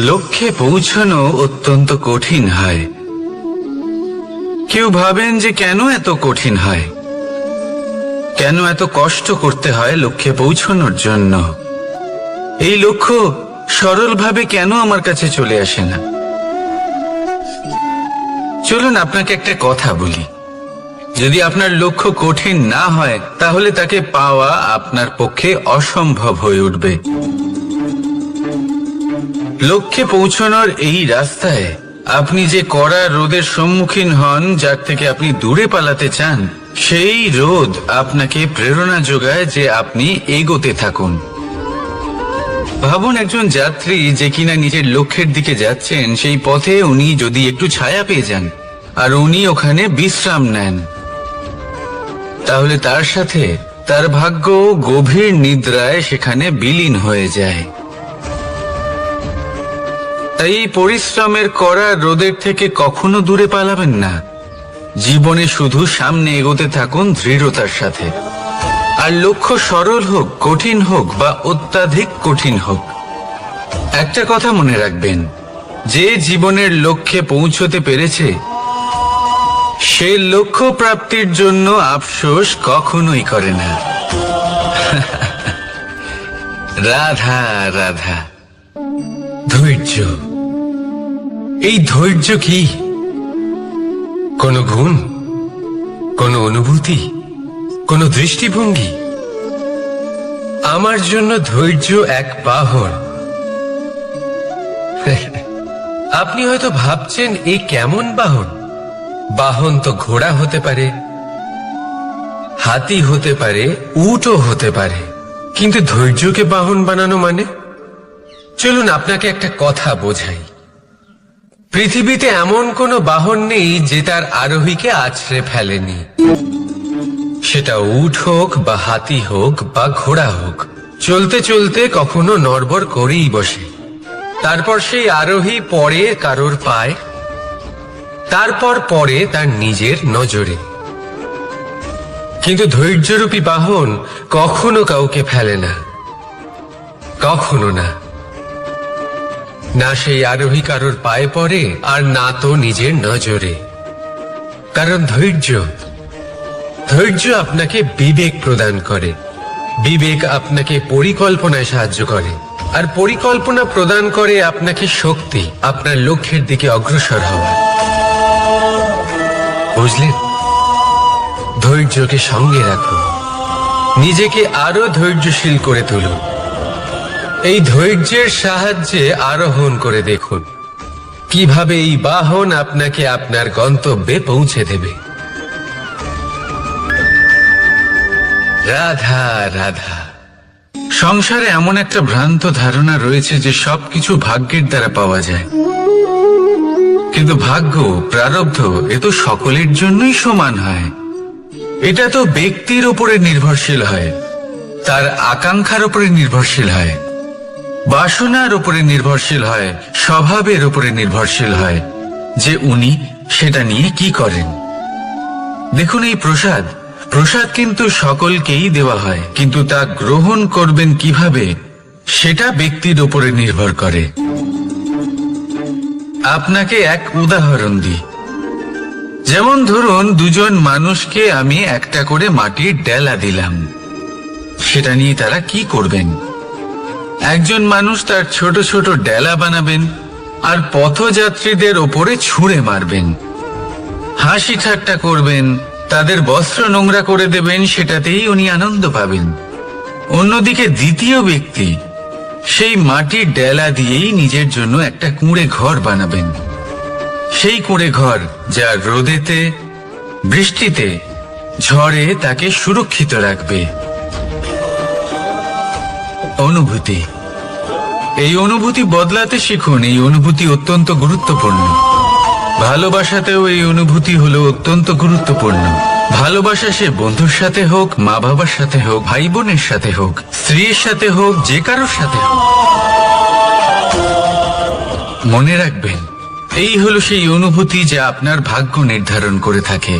লক্ষ্যে পৌঁছানো অত্যন্ত কঠিন হয়। কেউ ভাবেন যে কেন এত কঠিন হয়, কেন এত কষ্ট করতে হয় লক্ষ্যে পৌঁছানোর জন্য। এই লক্ষ্য সরলভাবে কেন আমার কাছে চলে আসে না? চলুন আপনাকে একটা কথা বলি, যদি আপনার লক্ষ্য কঠিন না হয় তাহলে তাকে পাওয়া আপনার পক্ষে অসম্ভব হয়ে উঠবে। লক্ষ্যে পৌঁছানোর এই রাস্তায় আপনি যে কড়া রোদের সম্মুখীন হন, যার থেকে আপনি দূরে পালাতে চান, সেই রোদ আপনাকে প্রেরণা যোগায় যে আপনি এগোতে থাকুন। ভাবুন একজন যাত্রী যে কিনা নিজের লক্ষ্যের দিকে যাচ্ছেন, সেই পথে উনি যদি একটু ছায়া পেয়ে যান আর উনি ওখানে বিশ্রাম নেন, তাহলে তার সাথে তার ভাগ্য গভীর নিদ্রায় সেখানে বিলীন হয়ে যায়। তাই এই পরিশ্রমের করা রোদের থেকে কখনো দূরে পালাবেন না। জীবনে শুধু সামনে এগোতে থাকুন দৃঢ়তার সাথে। আর লক্ষ্য সরল হোক, কঠিন হোক বা অত্যাধিক কঠিন হোক, একটা কথা মনে রাখবেন, যে জীবনের লক্ষ্যে পৌঁছতে পেরেছে সে লক্ষ্য প্রাপ্তির জন্য আফসোস কখনোই করে না। রাধা রাধা। ধৈর্য, এই ধৈর্য কি কোনো গুণ, কোনো অনুভূতি, কোনো দৃষ্টিভঙ্গি? আমার জন্য ধৈর্য এক বাহন। আপনি হয়তো ভাবছেন এই কেমন বাহন? বাহন তো ঘোড়া হতে পারে, হাতি হতে পারে, উটও হতে পারে, কিন্তু ধৈর্যকে বাহন বানানো মানে? চলুন আপনাকে একটা কথা বোঝাই। পৃথিবীতে এমন কোনো বাহন নেই যে তার আরোহীকে আছড়ে ফেলেনি। সেটা উট হোক বা হাতি হোক বা ঘোড়া হোক, চলতে চলতে কখনো নড়বড় করেই বসে। তারপর সেই আরোহী পড়ে কারোর পায়, তারপর পড়ে তার নিজের নজরে। কিন্তু ধৈর্যরূপী বাহন কখনো কাউকে ফেলে না, কখনো না। না সেই আরোহী কারোর পায়ে পড়ে আর না তো নিজের নজরে। কারণ ধৈর্য আপনাকে বিবেক প্রদান করে, বিবেক আপনাকে পরিকল্পনায় সাহায্য করে, আর পরিকল্পনা প্রদান করে আপনাকে শক্তি আপনার লক্ষ্যের দিকে অগ্রসর হওয়ার। বুঝলেন? ধৈর্যকে সঙ্গে রাখুন, নিজেকে আরো ধৈর্যশীল করে তুলুন। এই ধৈর্যের সাহায্যে আরোহণ করে দেখুন কিভাবে এই বাহন আপনাকে আপনার গন্তব্যে পৌঁছে দেবে। রাধা রাধা। সংসারে এমন একটা ভ্রান্ত ধারণা রয়েছে যে সবকিছু ভাগ্যের দ্বারা পাওয়া যায়, কিন্তু ভাগ্য, প্রারব্ধ এ তো সকলের জন্যই সমান হয়। এটা তো ব্যক্তির উপরে নির্ভরশীল হয়, তার আকাঙ্ক্ষার উপরে নির্ভরশীল হয়, বাসনার উপরে নির্ভরশীল হয়, স্বভাবের উপরে নির্ভরশীল হয় যে উনি সেটা নিয়ে কি করেন। দেখুন, এই প্রসাদ কিন্তু সকলকেই দেওয়া হয়, কিন্তু তা গ্রহণ করবেন কিভাবে সেটা ব্যক্তির উপরে নির্ভর করে। আপনাকে এক উদাহরণ দিই। যেমন ধরুন, দুজন মানুষকে আমি একটা করে মাটির ডেলা দিলাম, সেটা নিয়ে তারা কি করবেন? একজন মানুষ তার ছোট ছোট ডেলা বানাবেন আর পথযাত্রীদের ওপরে ছুঁড়ে মারবেন, হাসি ঠাট্টা করবেন, তাদের বস্ত্র নোংরা করে দেবেন, সেটাতেই উনি আনন্দ পাবেন। অন্যদিকে দ্বিতীয় ব্যক্তি সেই মাটির ডেলা দিয়েই নিজের জন্য একটা কুঁড়ে ঘর বানাবেন। সেই কুঁড়ে ঘর যা রোদেতে, বৃষ্টিতে, ঝড়ে তাকে সুরক্ষিত রাখবে। অনুভূতি, এই অনুভূতি বদলাতে শিখুন। এই অনুভূতি অত্যন্ত গুরুত্বপূর্ণ। ভালোবাসাতেও এই অনুভূতি হলো অত্যন্ত গুরুত্বপূর্ণ। ভালোবাসা সে বন্ধুর সাথে হোক, মা বাবার সাথে হোক, ভাই বোনের সাথে হোক, স্ত্রীর সাথে হোক, যে কারোর সাথে হোক, মনে রাখবেন এই হলো সেই অনুভূতি যা আপনার ভাগ্য নির্ধারণ করে থাকে।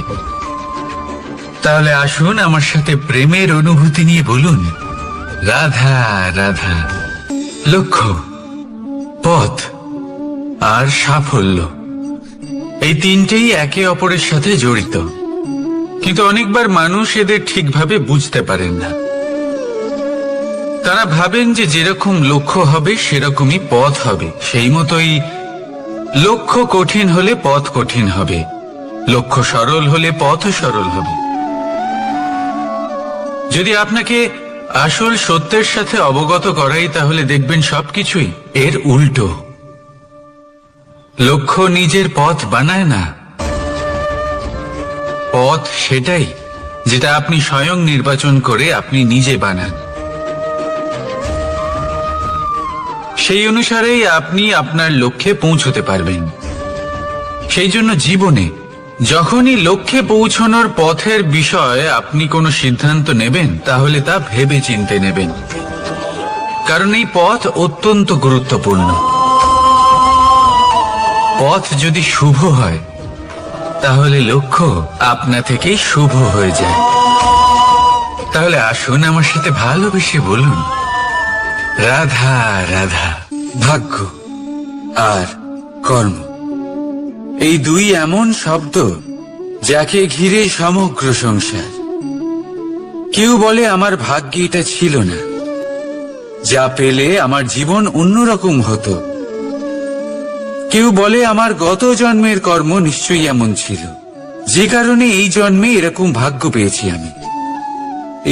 তাহলে আসুন আমার সাথে প্রেমের অনুভূতি নিয়ে বলুন, রাধা রাধা। লক্ষ্য, পথ, আর সাফল্য, এই তিনটেই একে অপরের সাথে জড়িত। কিন্তু অনেকবার মানুষ এদের ঠিকভাবে বুঝতে পারেন না। তারা ভাবেন যে যেরকম লক্ষ্য হবে সেরকমই পথ হবে, সেই মতোই লক্ষ্য কঠিন হলে পথ কঠিন হবে, লক্ষ্য সরল হলে পথ সরল হবে। যদি আপনাকে আসল সত্যের সাথে অবগত করাই, তাহলে দেখবেন সবকিছুই এর উল্টো। লক্ষ্য নিজের পথ বানায় না, পথ সেটাই যেটা আপনি স্বয়ং নির্বাচন করে আপনি নিজে বানান। সেই অনুসারেই আপনি আপনার লক্ষ্যে পৌঁছতে পারবেন। সেই জন্য জীবনে যখনই লক্ষ্যে পৌঁছানোর পথের বিষয়ে আপনি কোনো সিদ্ধান্ত নেবেন, তাহলে তা ভেবে চিন্তে নেবেন, কারণ এই পথ অত্যন্ত গুরুত্বপূর্ণ। পথ যদি শুভ হয়, তাহলে লক্ষ্য আপনা থেকেই শুভ হয়ে যায়। তাহলে আসুন আমার সাথে ভালোবেসে বলুন, রাধা রাধা। ভাগ্য আর কর্ম, এই দুই এমন শব্দ যাকে ঘিরে সমগ্র সংসার। কেউ বলে আমার ভাগ্যে এটা ছিল না, যা পেলে আমার জীবন অন্যরকম হতো। কেউ বলে আমার গত জন্মের কর্ম নিশ্চয়ই এমন ছিল, যে কারণে এই জন্মে এরকম ভাগ্য পেয়েছি আমি।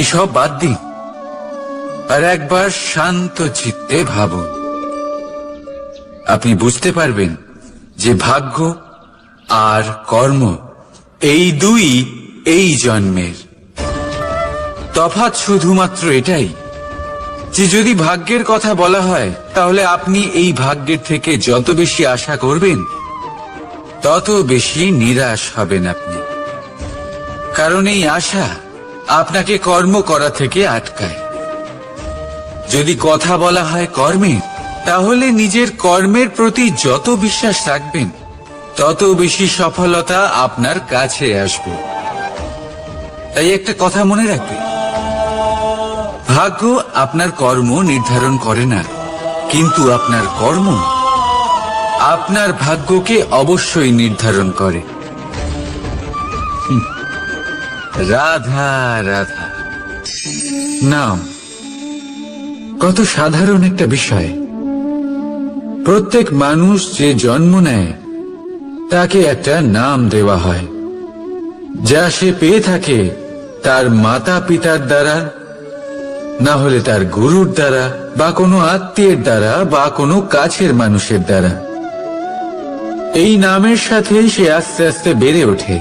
এসব বাদ দিন আর একবার শান্ত চিত্তে ভাবুন। আপনি বুঝতে পারবেন যে ভাগ্য আর কর্ম এই দুই এই জন্মের। তফাৎ শুধুমাত্র এটাই যে যদি ভাগ্যের কথা বলা হয়, তাহলে আপনি এই ভাগ্যের থেকে যত বেশি আশা করবেন, তত বেশি নিরাশ হবেন আপনি। কারণ এই আশা আপনাকে কর্ম করা থেকে আটকায়। যদি কথা বলা হয় কর্মের, তাহলে নিজের কর্মের প্রতি যত বিশ্বাস রাখবেন, তত বেশি সফলতা আপনার কাছে আসবে। তাই একটা কথা মনে রাখবেন, ভাগ্য আপনার কর্ম নির্ধারণ করে না, কিন্তু আপনার কর্ম আপনার ভাগ্যকে অবশ্যই নির্ধারণ করে। রাধা রাধা নাম কত সাধারণ একটা বিষয়। প্রত্যেক মানুষ যে জন্ম নেয়, তাকে একটা নাম দেওয়া হয়, যা সে পেয়ে থাকে তার মাতা পিতার দ্বারা, না হলে তার গুরুর দ্বারা, বা কোনো আত্মীয়ের দ্বারা, বা কোনো কাছের মানুষের দ্বারা। এই নামের সাথে সে আস্তে আস্তে বেড়ে ওঠে।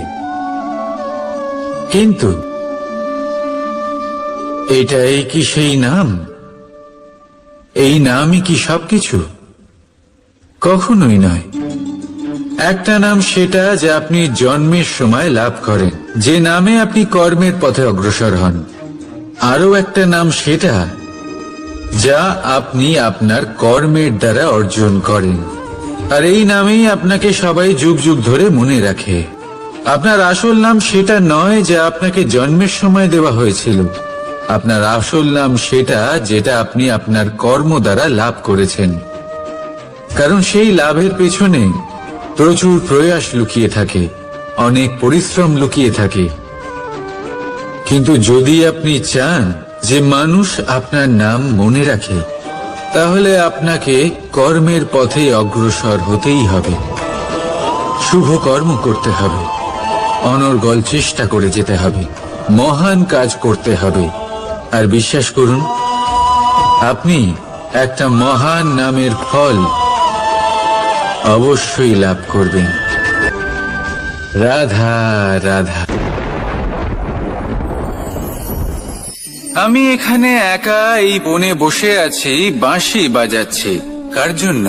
কিন্তু এটাই কি সেই নাম? এই নামই কি সবকিছু? কখনোই নয়। একটা নাম সেটা যা আপনি জন্মের সময় লাভ করেন, যে নামে আপনি কর্মের পথে অগ্রসর হন। আরো একটা নাম সেটা যা আপনি আপনার কর্মের দ্বারা অর্জন করেন। আর এই নামেই আপনাকে সবাই যুগ যুগ ধরে মনে রাখে। আপনার আসল নাম সেটা নয় যা আপনাকে জন্মের সময় দেওয়া হয়েছিল। আপনার আসল নাম সেটা যেটা আপনি আপনার কর্ম দ্বারা লাভ করেছেন। কারণ সেই লাভের পেছনে প্রচুর প্রয়াস লুকিয়ে থাকে, অনেক পরিশ্রম লুকিয়ে থাকে। কিন্তু যদি আপনি চান যে মানুষ আপনার নাম মনে রাখে, তাহলে আপনাকে কর্মের পথে অগ্রসর হতেই হবে। শুভ কর্ম করতে হবে, অনর্গল চেষ্টা করে যেতে হবে, মহান কাজ করতে হবে। আর বিশ্বাস করুন, আপনি একটা মহান নামের ফল অবশ্যই লাভ করবেন। রাধা রাধা। আমি এখানে একা এই বনে বসে আছি, বাঁশি বাজাচ্ছি। কার জন্য?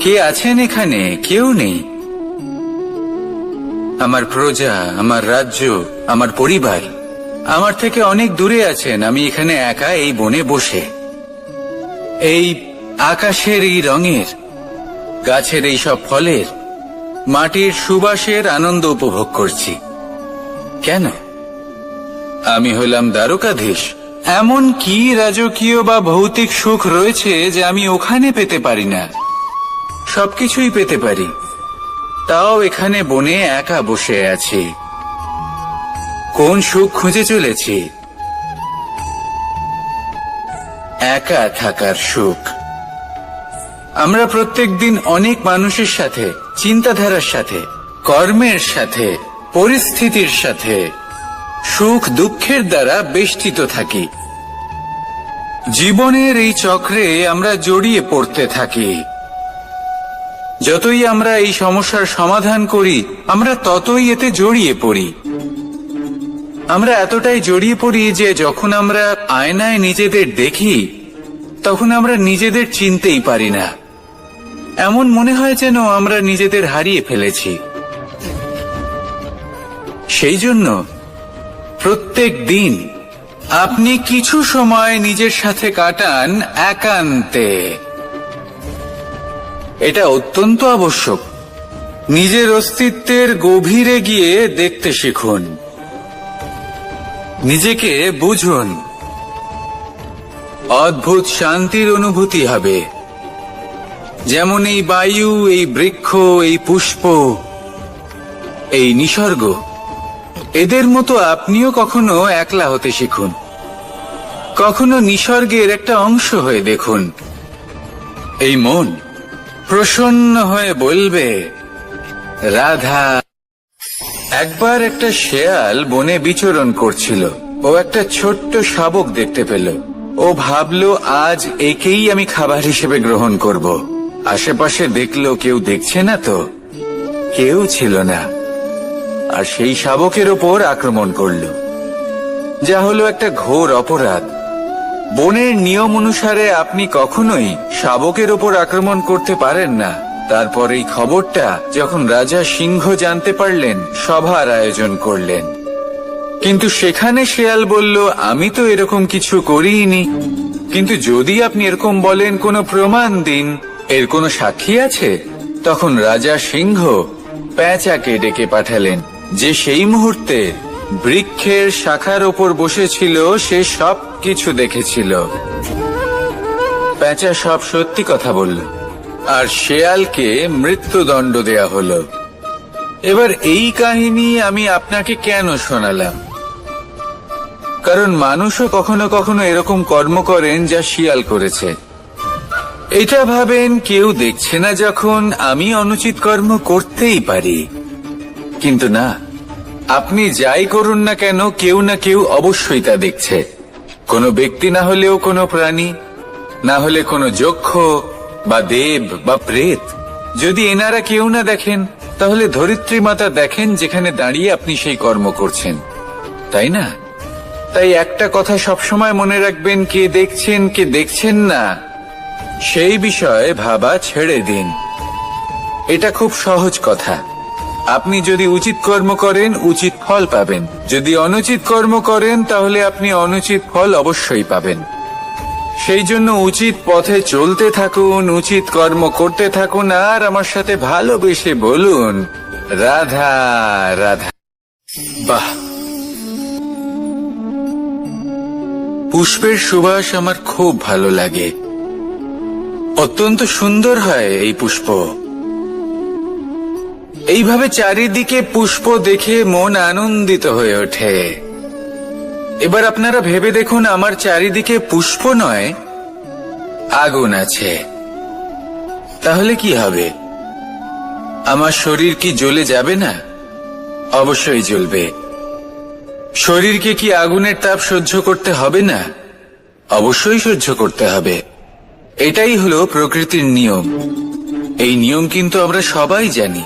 কে আছেন এখানে? কেউ নেই। আমার প্রজা, আমার রাজ্য, আমার পরিবার আমার থেকে অনেক দূরে আছেন। আমি এখানে একা এই বনে বসে এই আকাশের এই রঙের, গাছের এই সব ফলের, মাটির সুবাসের আনন্দ উপভোগ করছি। কেন? আমি হলাম দ্বারকাধীশ। এমন কি রাজকীয় বা ভৌতিক সুখ রয়েছে যে আমি ওখানে পেতে পারি না? সবকিছুই পেতে পারি, তাও এখানে বনে একা বসে আছি। কোন সুখ খুঁজে চলেছি? একা থাকার সুখ। আমরা প্রত্যেকদিন অনেক মানুষের সাথে, চিন্তাধারার সাথে, কর্মের সাথে, পরিস্থিতির সাথে, সুখ দুঃখের দ্বারা বেষ্টিত থাকি। জীবনের এই চক্রে আমরা জড়িয়ে পড়তে থাকি। যতই আমরা এই সমস্যার সমাধান করি, আমরা ততই এতে জড়িয়ে পড়ি। আমরা এতটাই জড়িয়ে পড়ি যে যখন আমরা আয়নায় নিজেদের দেখি, তখন আমরা নিজেদের চিনতেই পারি না। এমন মনে হয় যেন আমরা নিজেদের হারিয়ে ফেলেছি। সেই জন্য প্রত্যেক দিন আপনি কিছু সময় নিজের সাথে কাটান একান্তে। এটা অত্যন্ত আবশ্যক। নিজের অস্তিত্বের গভীরে গিয়ে দেখতে শিখুন, নিজেকে বুঝুন। অদ্ভুত শান্তির অনুভূতি হবে। যেমন এই বায়ু, এই বৃক্ষ, এই পুষ্প, এই নিসর্গ, এদের মতো আপনিও কখনো একলা হতে শিখুন। কখনো নিসর্গের একটা অংশ হয়ে দেখুন। এই মন প্রসন্ন হয়ে বলবে, রাধা। একবার একটা শেয়াল বনে বিচরণ করছিল। ও একটা ছোট্ট শাবক দেখতে পেল। ও ভাবলো, আজ একেই আমি খাবার হিসেবে গ্রহণ করব। আশেপাশে দেখলো, কেউ দেখছে না তো? কেউ ছিল না। আর সেই শাবকের ওপর আক্রমণ করল, যা হলো একটা ঘোর অপরাধ। বনের নিয়ম অনুসারে আপনি কখনোই শাবকের ওপর আক্রমণ করতে পারেন না। তারপর এই খবরটা যখন রাজা সিংহ জানতে পারলেন, সভার আয়োজন করলেন। কিন্তু সেখানে শেয়াল বলল, আমি তো এরকম কিছু করিনি। কিন্তু যদি আপনি এরকম বলেন, কোনো প্রমাণ দিন, এর কোনো সাক্ষী আছে? তখন রাজা সিংহ পেঁচাকে ডেকে পাঠালেন, যে সেই মুহূর্তে বৃক্ষের শাখার ওপর বসেছিল। সে সব কিছু দেখেছিল। পেঁচা সব সত্যি কথা বলল, আর শেয়ালকে মৃত্যুদণ্ড দেয়া হলো। এবার এই কাহিনী আমি আপনাকে কেন শোনালাম? কারণ মানুষও কখনো কখনো এরকম কর্ম করেন যা শিয়াল করেছে। এটা ভাবেন, কেউ দেখছে না যখন, আমি অনুচিত কর্ম করতেই পারি। কিন্তু না, আপনি যাই করুন না কেন, কেউ না কেউ অবশ্যই তা দেখছে। কোনো ব্যক্তি না হলেও কোনো প্রাণী, না হলে কোনো যক্ষ বা দেব বা প্রেত। যদি এনারা কেউ না দেখেন, তাহলে ধরিত্রী মাতা দেখেন, যেখানে দাঁড়িয়ে আপনি সেই কর্ম করছেন, তাই না? তাই একটা কথা সবসময় মনে রাখবেন, কে দেখছেন কে দেখছেন না, সেই বিষয়ে ভাবা ছেড়ে দিন। এটা খুব সহজ কথা। আপনি যদি উচিত কর্ম করেন, উচিত ফল পাবেন। যদি অনুচিত কর্ম করেন, তাহলে আপনি অনুচিত ফল অবশ্যই পাবেন। সেই জন্য উচিত পথে চলতে থাকুন, উচিত কর্ম করতে থাকুন, আর আমার সাথে ভালোবেসে বলুন, রাধা রাধা। বাহ! পুষ্পের সুবাস আমার খুব ভালো লাগে। অত্যন্ত সুন্দর হয় এই পুষ্প। এইভাবে চারিদিকে পুষ্প দেখে মন আনন্দিত হয়ে ওঠে। এবার আপনারা ভেবে দেখুন, আমার চারিদিকে পুষ্প নয়, আগুন আছে। তাহলে কি হবে? আমার শরীর কি জ্বলে যাবে না? অবশ্যই জ্বলবে। শরীরকে কি আগুনের তাপ সহ্য করতে হবে না? অবশ্যই সহ্য করতে হবে। এটাই হলো প্রকৃতির নিয়ম। এই নিয়ম কিন্তু আমরা সবাই জানি,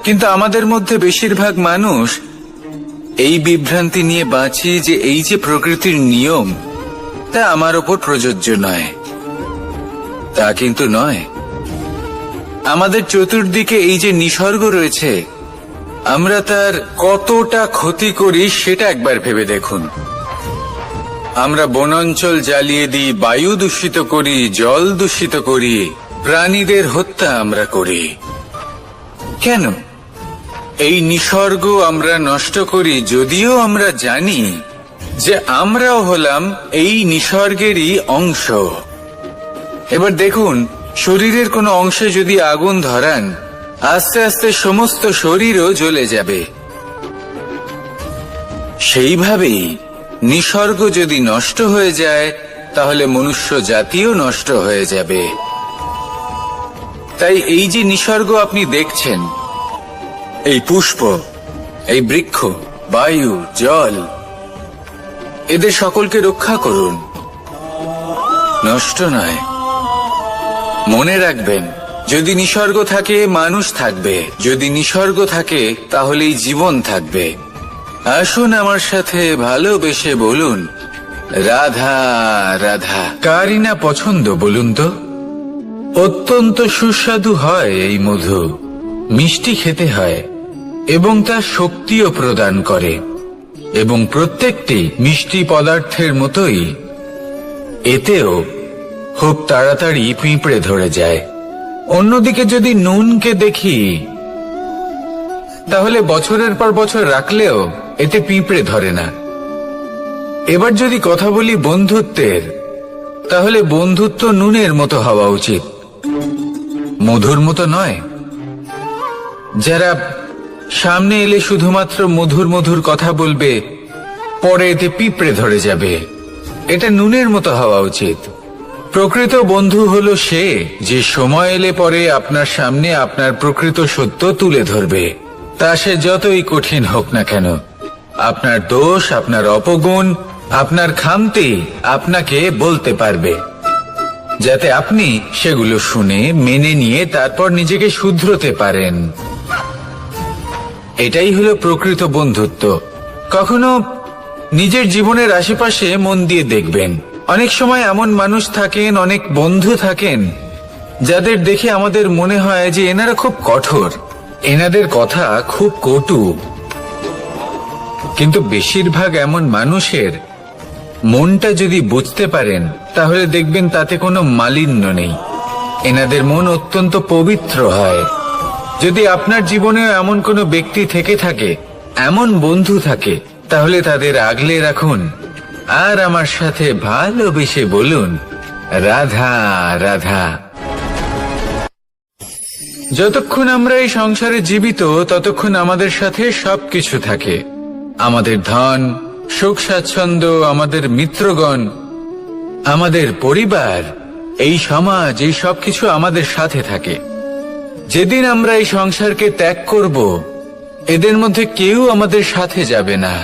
কিন্তু আমাদের মধ্যে বেশিরভাগ মানুষ এই বিভ্রান্তি নিয়ে বাঁচি যে এই যে প্রকৃতির নিয়ম, তা আমার ওপর প্রযোজ্য নয়। তা কিন্তু নয়। আমাদের চতুর্দিকে এই যে নিসর্গ রয়েছে, আমরা তার কতটা ক্ষতি করি সেটা একবার ভেবে দেখুন। আমরা বনাঞ্চল জ্বালিয়ে দিই, বায়ু দূষিত করি, জল দূষিত করি, প্রাণীদের হত্যা আমরা করি। কেন? এই নিসর্গ আমরা নষ্ট করি, যদিও আমরা জানি যে আমরাও হলাম এই নিসর্গেরই অংশ। এবার দেখুন, শরীরের কোনো অংশে যদি আগুন ধরান, আস্তে আস্তে সমস্ত শরীরও জ্বলে যাবে। সেইভাবেই নিসর্গ যদি নষ্ট হয়ে যায়, তাহলে মনুষ্য জাতিও নষ্ট হয়ে যাবে। তাই এই যে নিসর্গ আপনি দেখছেন, এই পুষ্প, এই বৃক্ষ, বায়ু, জল, এদের সকলকে রক্ষা করুন, নষ্ট নয়। মনে রাখবেন, যদি নিসর্গ থাকে মানুষ থাকবে, যদি নিসর্গ থাকে তাহলেই জীবন থাকবে। আসুন আমার সাথে ভালোবেসে বলুন, রাধা রাধা। কারই না পছন্দ বলুন তো? অত্যন্ত সুস্বাদু হয় এই মধু, মিষ্টি খেতে হয় এবং তা শক্তিও প্রদান করে, এবং প্রত্যেকটি মিষ্টি পদার্থের মতোই এতেও খুব তাড়াতাড়ি পিঁপড়ে ধরে যায়। অন্যদিকে যদি নুনকে দেখি, তাহলে বছরের পর বছর রাখলেও এতে পিঁপড়ে ধরে না। এবার যদি কথা বলি বন্ধুত্বের, তাহলে বন্ধুত্ব নুনের মতো হওয়া উচিত, মধুর মতো নয়। যারা সামনে এলে শুধুমাত্র মধুর মধুর কথা বলবে, পরে এতে পিঁপড়ে ধরে যাবে, এটা নুনের মতো হওয়া উচিত। প্রকৃত বন্ধু হলো সে যে সময় এলে পরে আপনার সামনে আপনার প্রকৃত সত্য তুলে ধরবে, তা সে যতই কঠিন হোক না কেন। আপনার দোষ, আপনার অপগুণ, আপনার খামতি আপনাকে বলতে পারবে, যাতে আপনি সেগুলো শুনে মেনে নিয়ে তারপর নিজেকে শুধরোতে পারেন। এটাই হলো প্রকৃত বন্ধুত্ব। কখনো নিজের জীবনের আশেপাশে মন দিয়ে দেখবেন, অনেক সময় এমন মানুষ থাকেন, অনেক বন্ধু থাকেন, যাদের দেখে আমাদের মনে হয় যে এনারা খুব কঠোর, এনাদের কথা খুব কটু। কিন্তু বেশিরভাগ এমন মানুষের মনটা যদি বুঝতে পারেন, তাহলে দেখবেন তাতে কোনো মালিন্য নেই, এনাদের মন অত্যন্ত পবিত্র হয়। যদি আপনার জীবনেও এমন কোনো ব্যক্তি থেকে থাকে, এমন বন্ধু থাকে, তাহলে তাদের আগলে রাখুন আর আমার সাথে ভালোবেসে বলুন, রাধা রাধা। যতক্ষণ আমরা এই সংসারে জীবিত, ততক্ষণ আমাদের সাথে সবকিছু থাকে, আমাদের ধন, সুখ স্বাচ্ছন্দ্য, আমাদের মিত্রগণ, আমাদের পরিবার, এই সমাজ, এই সবকিছু আমাদের সাথে থাকে। যেদিন আমরা এই সংসারকে ত্যাগ করব, এদের মধ্যে কেউ আমাদের সাথে যাবে না,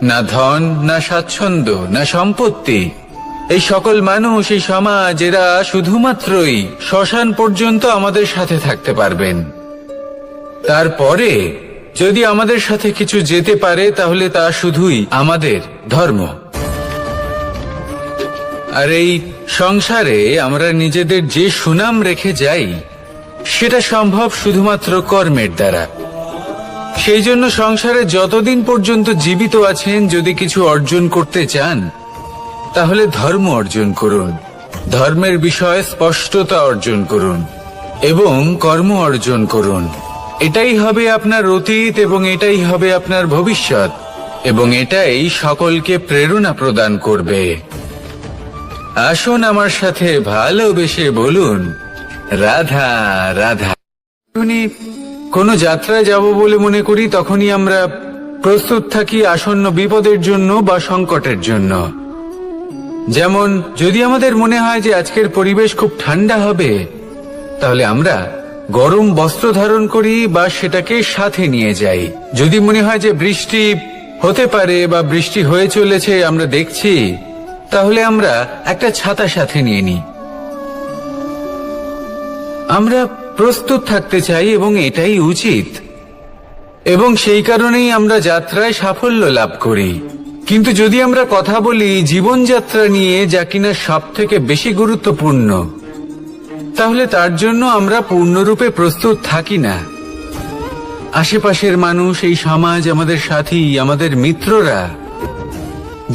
না ধন, না স্বাচ্ছন্দ্য, না সম্পত্তি। এই সকল মানুষ, এই সমাজ, এরা শুধুমাত্রই শ্মশান পর্যন্ত আমাদের সাথে থাকতে পারবেন। তারপরে যদি আমাদের সাথে কিছু যেতে পারে, তাহলে তা শুধুই আমাদের ধর্ম। আর এই সংসারে আমরা নিজেদের যে সুনাম রেখে যাই, সেটা সম্ভব শুধুমাত্র কর্মের দ্বারা। সেই জন্য সংসারে যতদিন পর্যন্ত জীবিত আছেন, যদি কিছু অর্জন করতে চান, তাহলে ধর্ম অর্জন করুন, ধর্মের বিষয়ে স্পষ্টতা অর্জন করুন এবং কর্ম অর্জন করুন। এটাই হবে আপনার অতীত এবং এটাই হবে আপনার ভবিষ্যৎ, এবং এটাই সকলকে প্রেরণা প্রদান করবে। আসুন আমার সাথে ভালোবেসে বলুন, রাধা রাধা। কোনো যাত্রায় যাব বলে মনে করি, তখনই আমরা প্রস্তুত থাকি আসন্ন বিপদের জন্য বা সংকটের জন্য। যেমন যদি আমাদের মনে হয় যে আজকের পরিবেশ খুব ঠান্ডা হবে, তাহলে আমরা গরম বস্ত্র ধারণ করি বা সেটাকে সাথে নিয়ে যাই। যদি মনে হয় যে বৃষ্টি হতে পারে বা বৃষ্টি হয়ে চলেছে, আমরা দেখছি, তাহলে আমরা একটা ছাতা সাথে নিয়ে নিই। আমরা প্রস্তুত থাকতে চাই এবং এটাই উচিত, এবং সেই কারণেই আমরা যাত্রায় সাফল্য লাভ করি। কিন্তু যদি আমরা কথা বলি জীবনযাত্রা নিয়ে, যা কিনা সব থেকে বেশি গুরুত্বপূর্ণ, তাহলে তার জন্য আমরা পূর্ণরূপে প্রস্তুত থাকি না। আশেপাশের মানুষ, এই সমাজ, আমাদের সাথী, আমাদের মিত্ররা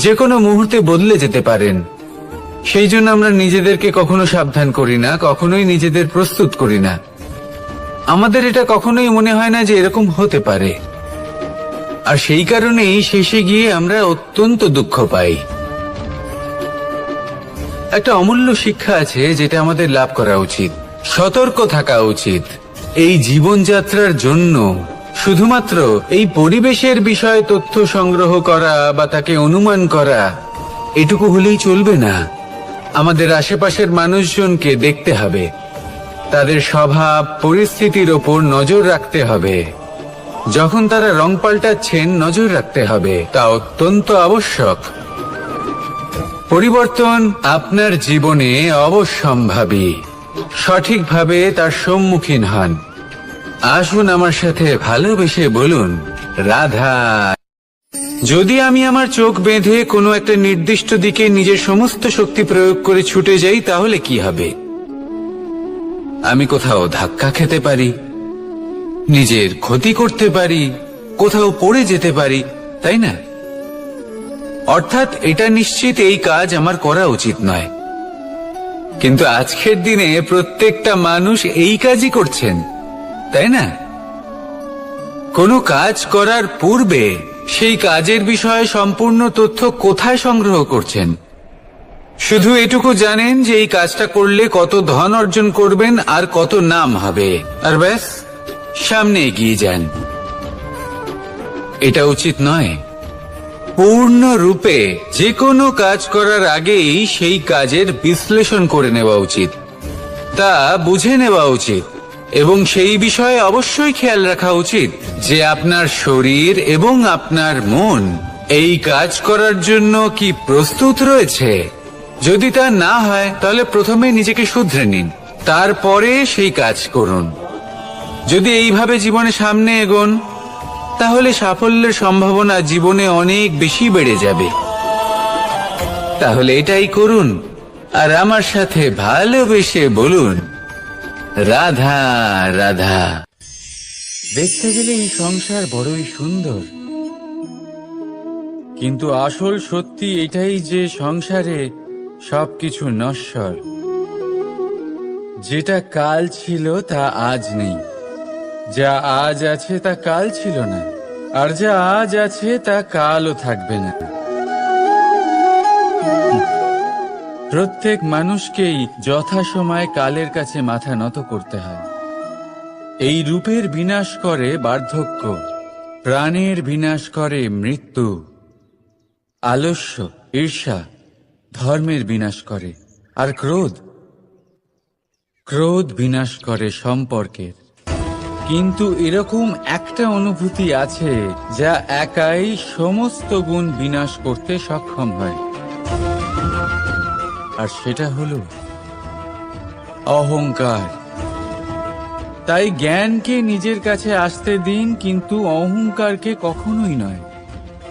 যে কোনো মুহূর্তে বদলে যেতে পারেন। সেই জন্য আমরা নিজেদেরকে কখনো সাবধান করি না, কখনোই নিজেদের প্রস্তুত করি না। আমাদের এটা কখনোই মনে হয় না যে এরকম হতে পারে, আর সেই কারণেই শেষে গিয়ে আমরা অত্যন্ত দুঃখ পাই। একটা অমূল্য শিক্ষা আছে যেটা আমাদের লাভ করা উচিত। সতর্ক থাকা উচিত। এই জীবনযাত্রার জন্য শুধুমাত্র এই পরিবেশের বিষয়ে তথ্য সংগ্রহ করা বা তাকে অনুমান করা এটুকু হলেই চলবে না। আমাদের আশেপাশের মানুষজনকে দেখতে হবে, তাদের স্বভাব পরিস্থিতির ওপর নজর রাখতে হবে। যখন তারা রং পাল্টাচ্ছেন নজর রাখতে হবে, তা অত্যন্ত আবশ্যক। পরিবর্তন আপনার জীবনে অবশ্যম্ভাবী। সঠিকভাবে তার সম্মুখীন হন। আসুন আমার সাথে ভালোবেসে বলুন, রাধা। যদি আমি আমার চোখ বেঁধে কোনো একটা নির্দিষ্ট দিকে নিজের সমস্ত শক্তি প্রয়োগ করে ছুটে যাই, তাহলে কি হবে? আমি কোথাও ধাক্কা খেতে পারি, নিজের ক্ষতি করতে পারি, কোথাও পড়ে যেতে পারি, তাই না? অর্থাৎ এটা নিশ্চিত এই কাজ আমার করা উচিত নয়। কিন্তু আজকের দিনে প্রত্যেকটা মানুষ এই কাজই করছেন, তাই না? কোনো কাজ করার পূর্বে সেই কাজের বিষয়ে সম্পূর্ণ তথ্য কোথায় সংগ্রহ করছেন? শুধু এটুকু জানেন যে এই কাজটা করলে কত ধন অর্জন করবেন আর কত নাম হবে, আর ব্যাস সামনে এগিয়ে যান। এটা উচিত নয়। পূর্ণরূপে যে কোনো কাজ করার আগেই সেই কাজের বিশ্লেষণ করে নেওয়া উচিত, তা বুঝে নেওয়া উচিত, এবং সেই বিষয়ে অবশ্যই খেয়াল রাখা উচিত যে আপনার শরীর এবং আপনার মন এই কাজ করার জন্য কি প্রস্তুত রয়েছে। যদি তা না হয় তাহলে প্রথমে নিজেকে শুধরে নিন, তারপরে সেই কাজ করুন। যদি এইভাবে জীবনে সামনে এগোন, তাহলে সাফল্যের সম্ভাবনা জীবনে অনেক বেশি বেড়ে যাবে। তাহলে এটাই করুন, আর আমার সাথে ভালোবেসে বলুন, রাধা রাধা। দেখতে গেলে এই সংসার বড়ই সুন্দর, কিন্তু আসল সত্যি এটাই যে সংসারে সবকিছু নশ্বর। যেটা কাল ছিল তা আজ নেই, যা আজ আছে তা কাল ছিল না, আর যা আজ আছে তা কালও থাকবে না। প্রত্যেক মানুষকেই যথাসময়ে কালের কাছে মাথা নত করতে হয়। এই রূপের বিনাশ করে বার্ধক্য, প্রাণের বিনাশ করে মৃত্যু, আলস্য, ঈর্ষা ধর্মের বিনাশ করে, আর ক্রোধ বিনাশ করে সম্পর্কের। কিন্তু এরকম একটা অনুভূতি আছে যা একাই সমস্ত গুণ বিনাশ করতে সক্ষম হয়, আর সেটা হলো অহংকার। তাই জ্ঞানকে নিজের কাছে আসতে দিন, কিন্তু অহংকারকে কখনোই নয়।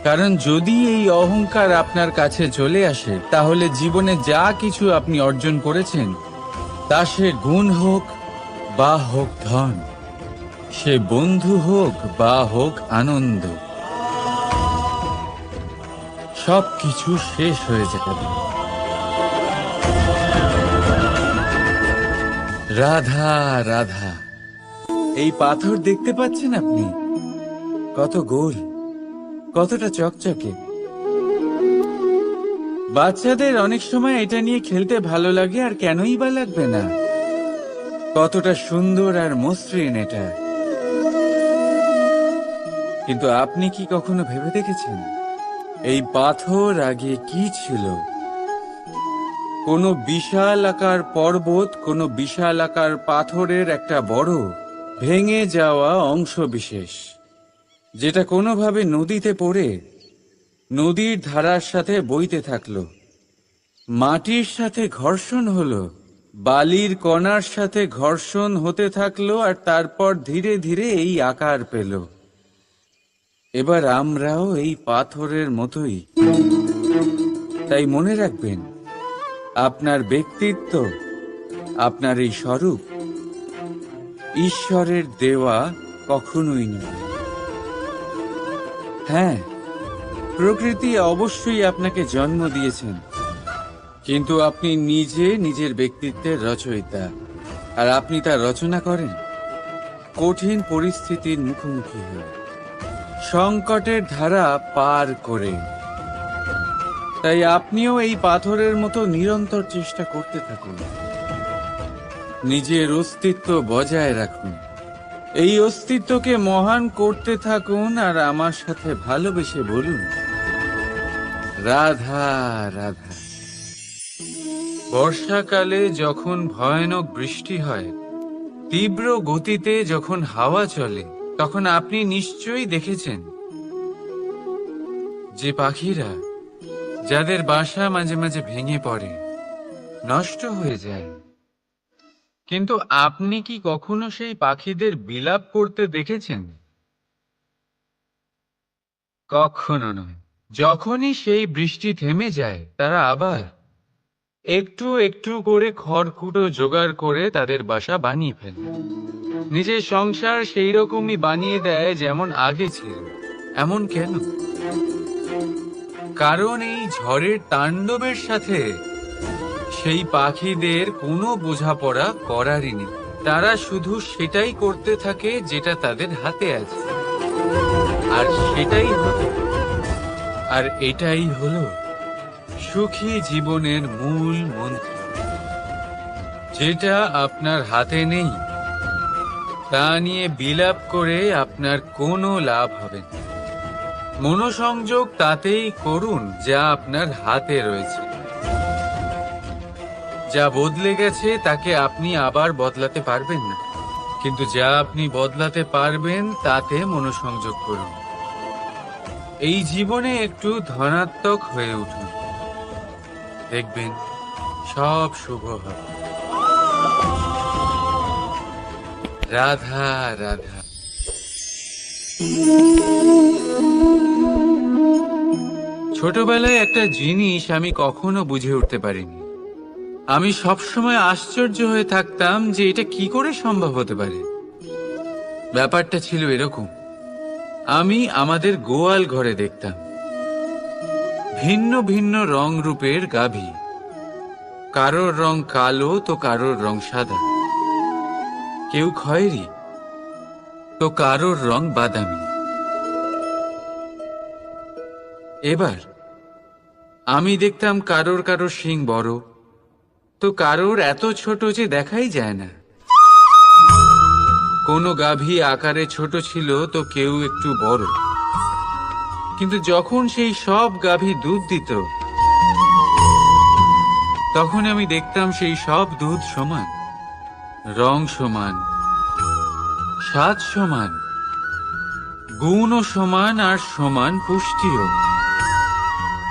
কারণ যদি এই অহংকার আপনার কাছে চলে আসে, তাহলে জীবনে যা কিছু আপনি অর্জন করেছেন, তা সে গুণ হোক বা হোক ধন, সে বন্ধু হোক বা হোক আনন্দ, সবকিছু শেষ হয়ে যাবে। রাধা রাধা। এই পাথর দেখতে পাচ্ছেন আপনি? কত গোল, কতটা চকচকে। বাচ্চাদের অনেক সময় এটা নিয়ে খেলতে ভালো লাগে, আর কেনই বা লাগবে না? কতটা সুন্দর আর মসৃণ এটা। কিন্তু আপনি কি কখনো ভেবে দেখেছেন এই পাথর আগে কি ছিল? কোনো বিশাল আকার পর্বত, কোনো বিশাল আকার পাথরের একটা বড় ভেঙে যাওয়া অংশ বিশেষ, যেটা কোনোভাবে নদীতে পড়ে নদীর ধারার সাথে বইতে থাকলো, মাটির সাথে ঘর্ষণ হলো, বালির কণার সাথে ঘর্ষণ হতে থাকলো, আর তারপর ধীরে ধীরে এই আকার পেল। এবার আমরাও এই পাথরের মতোই। তাই মনে রাখবেন, আপনার ব্যক্তিত্ব, আপনার এই স্বরূপ ঈশ্বরের দেওয়া কখনোই নয়। হ্যাঁ, প্রকৃতি অবশ্যই আপনাকে জন্ম দিয়েছেন, কিন্তু আপনি নিজে নিজের ব্যক্তিত্বের রচয়িতা, আর আপনি তা রচনা করেন কঠিন পরিস্থিতির মুখোমুখি হয়ে, সংকটের ধারা পার করে। তাই আপনিও এই পাথরের মতো নিরন্তর চেষ্টা করতে থাকুন। নিজের অস্তিত্ব বজায় রাখুন, এই অস্তিত্বকে মহান করতে থাকুন, আর আমার সাথে ভালোবেসে বলুন, রাধা রাধা। বর্ষাকালে যখন ভয়ানক বৃষ্টি হয়, তীব্র গতিতে যখন হাওয়া চলে, তখন আপনি নিশ্চয়ই দেখেছেন যে পাখিরা, যাদের বাসা মাঝে মাঝে ভেঙে পড়ে, নষ্ট হয়ে যায়। কিন্তু আপনি কি কখনো সেই পাখিদের বিলাপ করতে দেখেছেন? কখনো নয়। যখনই সেই বৃষ্টি থেমে যায়, তারা আবার একটু একটু করে খড়কুটো জোগাড় করে তাদের বাসা বানিয়ে ফেলে। নিজের সংসার সেই রকমই বানিয়ে দেয় যেমন আগে ছিল। এমন কেন? কারণ এই ঝড়ের তাণ্ডবের সাথে সেই পাখিদের কোনো বোঝাপড়া করারই নেই। তারা শুধু সেটাই করতে থাকে যেটা তাদের হাতে আছে, আর সেটাই হলো, আর এটাই হলো সুখী জীবনের মূল মন্ত্র। যেটা আপনার হাতে নেই, তা নিয়ে বিলাপ করে আপনার কোনো লাভ হবে না। মনোসংযোগ তাতেই করুন যা আপনার হাতে রয়েছে। যা বদলে গেছে তাকে আপনি আবার বদলাতে পারবেন না, কিন্তু যা আপনি বদলাতে পারবেন তাতে মনোসংযোগ করুন। এই জীবনে একটু ধনাত্মক হয়ে উঠুন, দেখবেন সব শুভ হবে। রাধা রাধা। ছোটবেলায় একটা জিনিস আমি কখনো বুঝে উঠতে পারিনি। আমি সবসময় আশ্চর্য হয়ে থাকতাম যে এটা কি করে সম্ভব হতে পারে। ব্যাপারটা ছিল এরকম, আমি আমাদের গোয়াল ঘরে দেখতাম ভিন্ন ভিন্ন রং রূপের গাভী। কারোর রং কালো তো কারোর রং সাদা, কেউ খয়েরি তো কারোর রং বাদামি। এবার আমি দেখতাম কারোর কারোর শিং বড় তো কারোর এত ছোট যে দেখাই যায় না। কোনো গাভী আকারে ছোট ছিল তো কেউ একটু বড়। কিন্তু যখন সেই সব গাভী দুধ দিত, তখন আমি দেখতাম সেই সব দুধ সমান, রং সমান, স্বাদ সমান, গুণও সমান, আর সমান পুষ্টিও।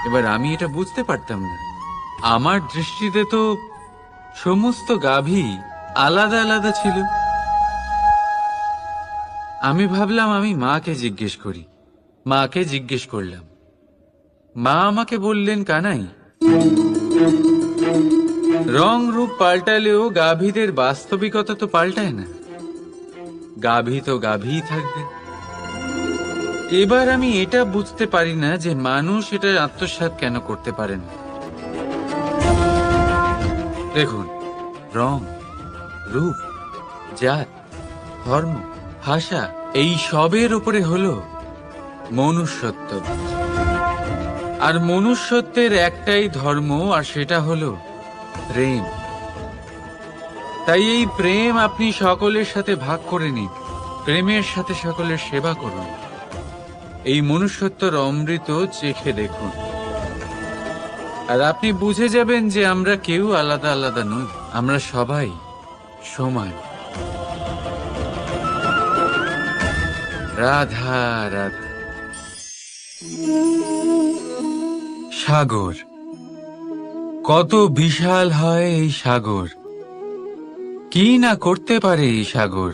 এবার আমি এটা বুঝতে পারতাম না। আমার দৃষ্টিতে তো সমস্ত গাভী আলাদা আলাদা ছিল। আমি ভাবলাম আমি মাকে জিজ্ঞেস করি। মাকে জিজ্ঞেস করলাম। মা আমাকে বললেন, কানাই, রং রূপ পাল্টালেও গাভীদের বাস্তবিকতা তো পাল্টায় না। গাভী তো গাভীই থাকবে। এবার আমি এটা বুঝতে পারি না যে মানুষ এটা আত্মসাৎ কেন করতে পারে না। দেখুন, রং, রূপ, জাত, ধর্ম, ভাষা, এই সবের উপরে হলো মনুষ্যত্ব। আর মনুষ্যত্বের একটাই ধর্ম, আর সেটা হলো প্রেম। তাই এই প্রেম আপনি সকলের সাথে ভাগ করে নিন, প্রেমের সাথে সকলের সেবা করুন। এই মনুষ্যত্বর অমৃত চেখে দেখুন, আর আপনি বুঝে যাবেন যে আমরা কেউ আলাদা আলাদা নই, আমরা সবাই সমান। রাধা রাধা। সাগর কত বিশাল হয় এই সাগর! কি না করতে পারে এই সাগর!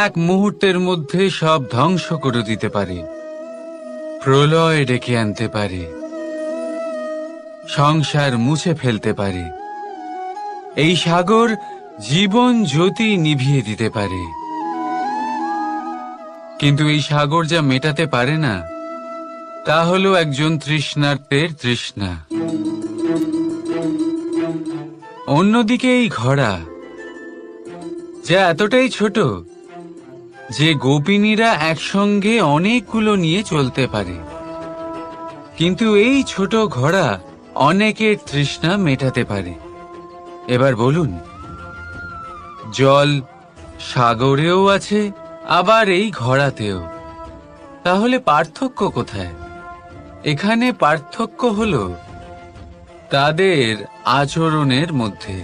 এক মুহূর্তের মধ্যে সব ধ্বংস করে দিতে পারে, প্রলয় ডেকে আনতে পারে, সংসার মুছে ফেলতে পারে। এই সাগর জীবন জ্যোতি নিভিয়ে দিতে পারে। কিন্তু এই সাগর যা মেটাতে পারে না, তা হলো একজন তৃষ্ণার্তের তৃষ্ণা। অন্যদিকে এই ঘোড়া, যা এতটাই ছোট যে গোপিনীরা একসঙ্গে অনেকগুলো নিয়ে চলতে পারে, কিন্তু এই ছোট ঘোড়া অনেকের তৃষ্ণা মেটাতে পারে। এবার বলুন, জল সাগরেও আছে, আবার এই ঘড়াতেও। তাহলে পার্থক্য কোথায়? এখানে পার্থক্য হলো তাদের আচরণের মধ্যে।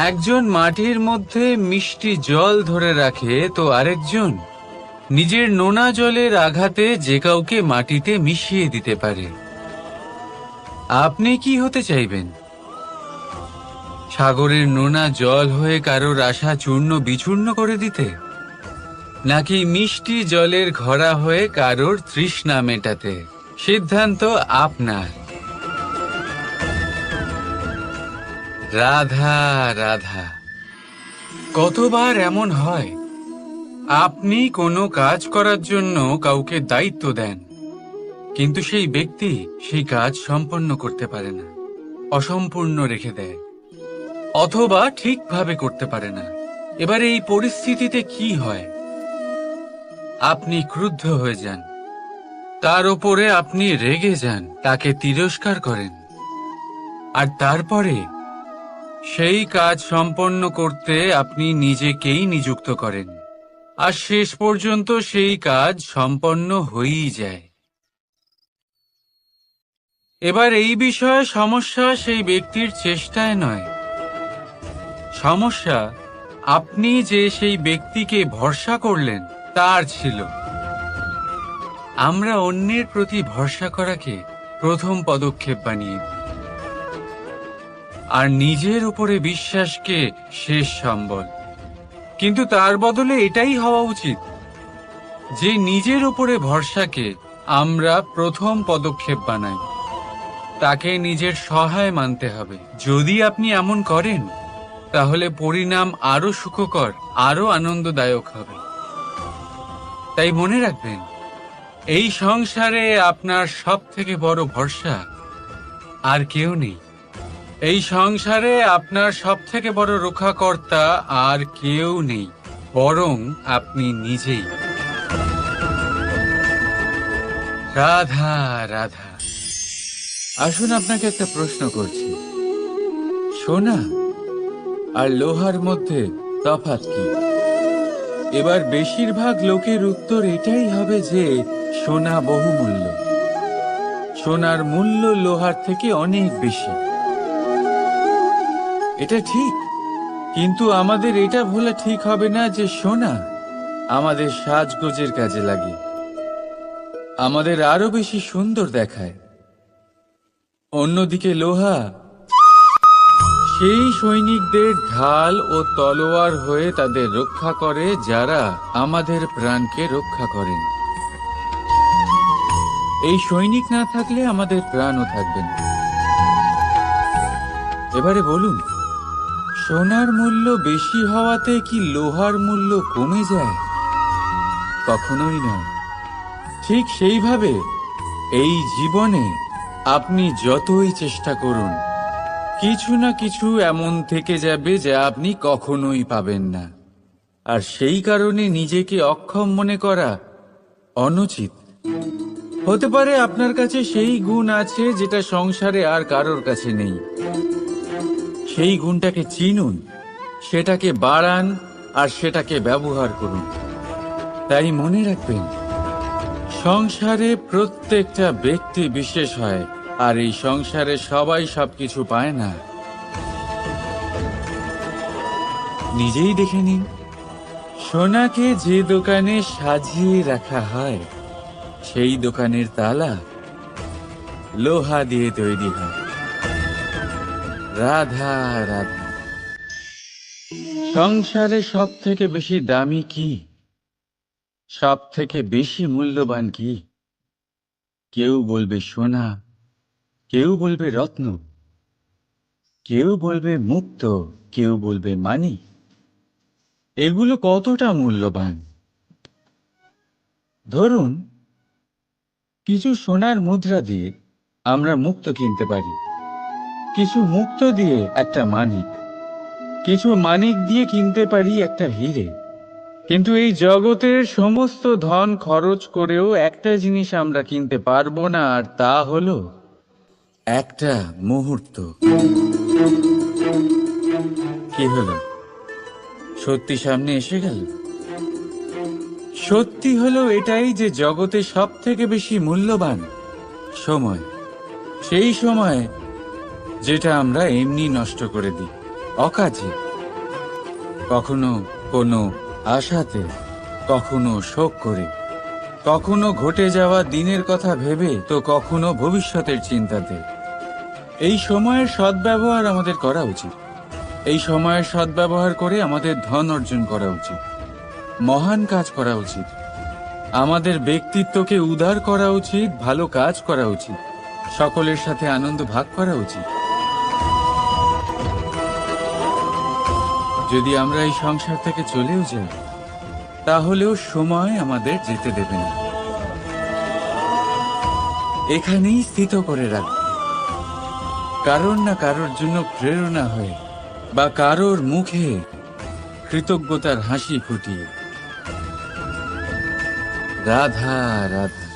একজন মাটির মধ্যে মিষ্টি জল ধরে রাখে, তো আরেকজন নিজের নোনা জলের আঘাতে যে কাউকে মাটিতে মিশিয়ে দিতে পারে। আপনি কি হতে চাইবেন? সাগরের নোনা জল হয়ে কারোর আশা চূর্ণ বিচূর্ণ করে দিতে, নাকি মিষ্টি জলের ঘড়া হয়ে কারোর তৃষ্ণা মেটাতে? সিদ্ধান্ত আপনার। রাধা রাধা। কতবার এমন হয়, আপনি কোনো কাজ করার জন্য কাউকে দায়িত্ব দেন, কিন্তু সেই ব্যক্তি সেই কাজ সম্পন্ন করতে পারে না, অসম্পূর্ণ রেখে দেয়, অথবা ঠিকভাবে করতে পারে না। এবার এই পরিস্থিতিতে কি হয়? আপনি ক্রুদ্ধ হয়ে যান, তার উপরে আপনি রেগে যান, তাকে তিরস্কার করেন, আর তারপরে সেই কাজ সম্পন্ন করতে আপনি নিজেকেই নিযুক্ত করেন, আর শেষ পর্যন্ত সেই কাজ সম্পন্ন হয়েই যায়। এবার এই বিষয়ে সমস্যা সেই ব্যক্তির চেষ্টায় নয়, সমস্যা আপনি যে সেই ব্যক্তিকে ভরসা করলেন তার ছিল। আমরা অন্যের প্রতি ভরসা করাকে প্রথম পদক্ষেপ বানিয়ে দিই, আর নিজের উপরে বিশ্বাসকে শেষ সম্বল। কিন্তু তার বদলে এটাই হওয়া উচিত যে নিজের উপরে ভরসাকে আমরা প্রথম পদক্ষেপ বানাই, তাকে নিজের সহায় মানতে হবে। যদি আপনি এমন করেন, তাহলে পরিণাম আরো সুখকর, আরো আনন্দদায়ক হবে। তাই মনে রাখবেন, এই সংসারে আপনার সব থেকে বড় ভরসা আর কেউ নেই। এই সংসারে আপনার সব থেকে বড় রক্ষাকর্তা আর কেউ নেই, বরং আপনি নিজেই। রাধা রাধা। আসুন আপনাকে একটা প্রশ্ন করছি, সোনা আর লোহার মধ্যে তফাৎ কি? এবার বেশিরভাগ লোকের উত্তর এটাই হবে যে সোনা বহুমূল্য, সোনার মূল্য লোহার থেকে অনেক বেশি। এটা ঠিক, কিন্তু আমাদের এটা ভোলা ঠিক হবে না যে সোনা আমাদের সাজগোজের কাজে লাগে, আমাদের আরো বেশি সুন্দর দেখায়। অন্যদিকে লোহা সেই সৈনিকদের ঢাল ও তলোয়ার হয়ে তাদের রক্ষা করে, যারা আমাদের প্রাণকে রক্ষা করেন। এই সৈনিক না থাকলে আমাদের প্রাণও থাকবে না। এবারে বলুন, সোনার মূল্য বেশি হওয়াতে কি লোহার মূল্য কমে যায়? কখনোই নয়। ঠিক সেইভাবে এই জীবনে আপনি যতই চেষ্টা করুন, কিছু না কিছু এমন থেকে যাবে যা আপনি কখনোই পাবেন না, আর সেই কারণে নিজেকে অক্ষম মনে করা অনুচিত। হতে পারে আপনার কাছে সেই গুণ আছে যেটা সংসারে আর কারোর কাছে নেই। সেই গুণটাকে চিনুন, সেটাকে বাড়ান, আর সেটাকে ব্যবহার করুন। তাই মনে রাখবেন, সংসারে প্রত্যেকটা ব্যক্তি বিশেষ হয়, আর এই সংসারে সবাই সবকিছু পায় না। নিজেই দেখে নিন, সোনাকে যে দোকানে সাজিয়ে রাখা হয়, সেই দোকানের তালা লোহা দিয়ে তৈরি হয়। রাধা রাধা। সংসারে সব থেকে বেশি দামি কি, সব থেকে বেশি মূল্যবান কি? কেউ বলবে সোনা, কেউ বলবে রত্ন, কেউ বলবে মুক্ত, কেউ বলবে মানি। এগুলো কতটা মূল্যবান? ধরুন, কিছু সোনার মুদ্রা দিয়ে আমরা মুক্ত কিনতে পারি, কিছু মুক্ত দিয়ে একটা মানিক, কিছু মানিক দিয়ে কিনতে পারি একটা হিরে। কিন্তু এই জগতের সমস্ত ধন খরচ করেও একটা জিনিস আমরা কিনতে পারবো না, আর তা হলো একটা মুহূর্ত। কি হলো? সত্যি সামনে এসে গেল। সত্যি হলো এটাই যে জগতে সব থেকে বেশি মূল্যবান সময় সেই সময় যেটা আমরা এমনি নষ্ট করে দিই অকাজে, কখনো কোনো আশাতে, কখনো শোক করে, কখনো ঘটে যাওয়া দিনের কথা ভেবে, তো কখনো ভবিষ্যতের চিন্তাতে। এই সময়ের সদ্ব্যবহার আমাদের করা উচিত। এই সময়ের সদ্ব্যবহার করে আমাদের ধন অর্জন করা উচিত, মহান কাজ করা উচিত, আমাদের ব্যক্তিত্বকে উদার করা উচিত, ভালো কাজ করা উচিত, সকলের সাথে আনন্দ ভাগ করা উচিত। যদি আমরা এই সংসার থেকে চলেও যাই, তাহলেও সময় আমাদের যেতে দেবে না, এখানেই স্থিত করে রাখবে। কারোর না কারোর জন্য প্রেরণা হয়ে বা কারোর মুখে কৃতজ্ঞতার হাসি ফুটিয়ে। রাধা রাধা।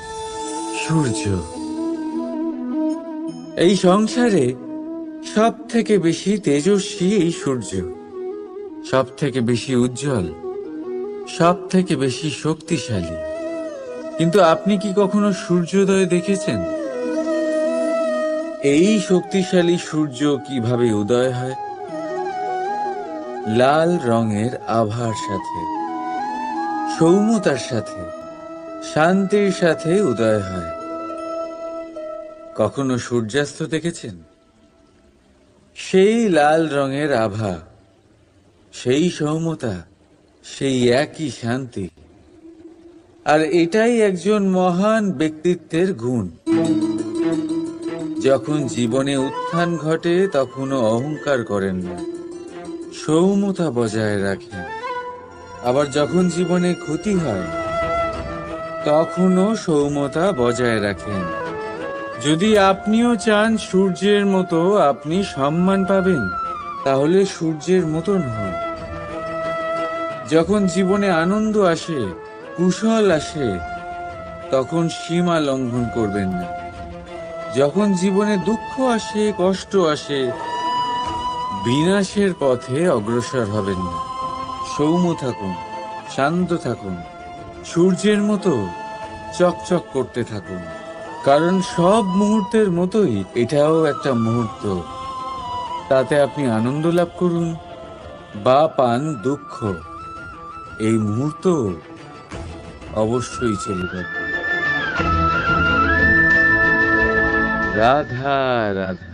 সূর্য এই সংসারে সব থেকে বেশি তেজস্বী, এই সূর্য সব থেকে বেশি উজ্জ্বল, সব থেকে বেশি শক্তিশালী। কিন্তু আপনি কি কখনো সূর্যোদয় দেখেছেন? এই শক্তিশালী সূর্য কিভাবে উদয় হয়? লাল রঙের আভার সাথে, সৌম্যতার সাথে, শান্তির সাথে উদয় হয়। কখনো সূর্যাস্ত দেখেছেন? সেই লাল রঙের আভা, সেই সৌম্যতা, সেই একই শান্তি। আর এটাই একজন মহান ব্যক্তিত্বের গুণ। যখন জীবনে উত্থান ঘটে তখনও অহংকার করেন না, সৌম্যতা বজায় রাখেন। আবার যখন জীবনে ক্ষতি হয় তখনও সৌম্যতা বজায় রাখেন। যদি আপনিও চান সূর্যের মতো আপনি সম্মান পাবেন, তাহলে সূর্যের মতন হন। যখন জীবনে আনন্দ আসে, কুশল আসে, তখন সীমা লঙ্ঘন করবেন না। যখন জীবনে দুঃখ আসে, কষ্ট আসে, বিনাশের পথে অগ্রসর হবেন না। সৌম্য থাকুন, শান্ত থাকুন, সূর্যের মতো চকচক করতে থাকুন। কারণ সব মুহূর্তের মতোই এটাও একটা মুহূর্ত। তাতে আপনি আনন্দ লাভ করুন বা পান দুঃখ, এই মুহূর্ত অবশ্যই চলে যাবে। রাধা রাধা।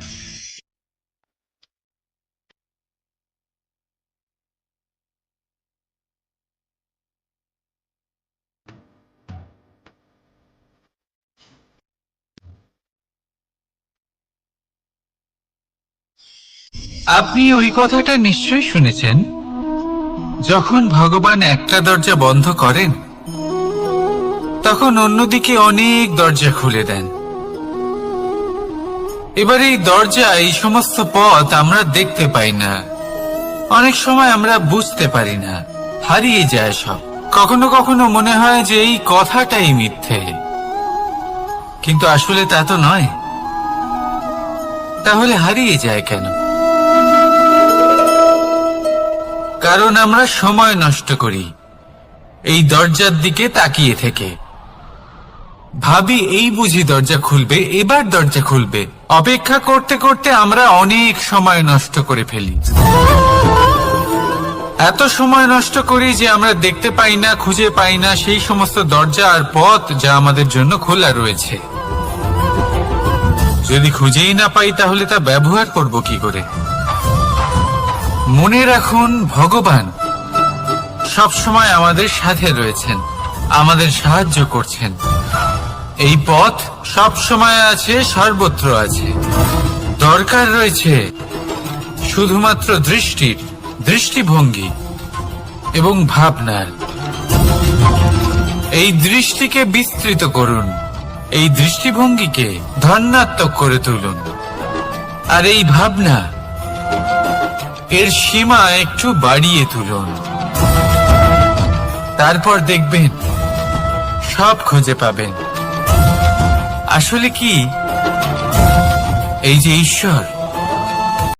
আপনি ওই কথাটা নিশ্চয়ই শুনেছেন, যখন ভগবান একটা দরজা বন্ধ করেন তখন অন্যদিকে অনেক দরজা খুলে দেন। এবার এই দরজা, এই সমস্ত পথ আমরা দেখতে পাই না, অনেক সময় আমরা বুঝতে পারি না, হারিয়ে যায় সব। কখনো কখনো মনে হয় যে এই কথাটাই মিথ্যে, কিন্তু আসলে তা তো নয়। তাহলে হারিয়ে যায় কেন? কারণ আমরা সময় নষ্ট করি এই দরজার দিকে তাকিয়ে থেকে। ভাবি এই বুঝি দরজা খুলবে, এবার দরজা খুলবে। অপেক্ষা করতে করতে আমরা অনেক সময় নষ্ট করে ফেলি। এত সময় নষ্ট করি যে আমরা দেখতে পাই না, খুঁজে পাই না সেই সমস্ত দরজা আর পথ যা আমাদের জন্য খোলা রয়েছে। যদি খুঁজেই না পাই তাহলে তা ব্যবহার করব কি করে? মনে রাখুন, ভগবান সব সময় আমাদের সাথে রয়েছেন, আমাদের সাহায্য করছেন। এই পথ সব সময় আছে, সর্বত্র আছে। দরকার রয়েছে শুধুমাত্র দৃষ্টির, দৃষ্টিভঙ্গি এবং ভাবনার। এই দৃষ্টিকে বিস্তৃত করুন, এই দৃষ্টিভঙ্গিকে ধনাত্মক করে তুলুন, আর এই ভাবনা, এর সীমা একটু বাড়িয়ে তুলুন। তারপর দেখবেন সব খুঁজে পাবেন। আসলে কি, এই যে ঈশ্বর,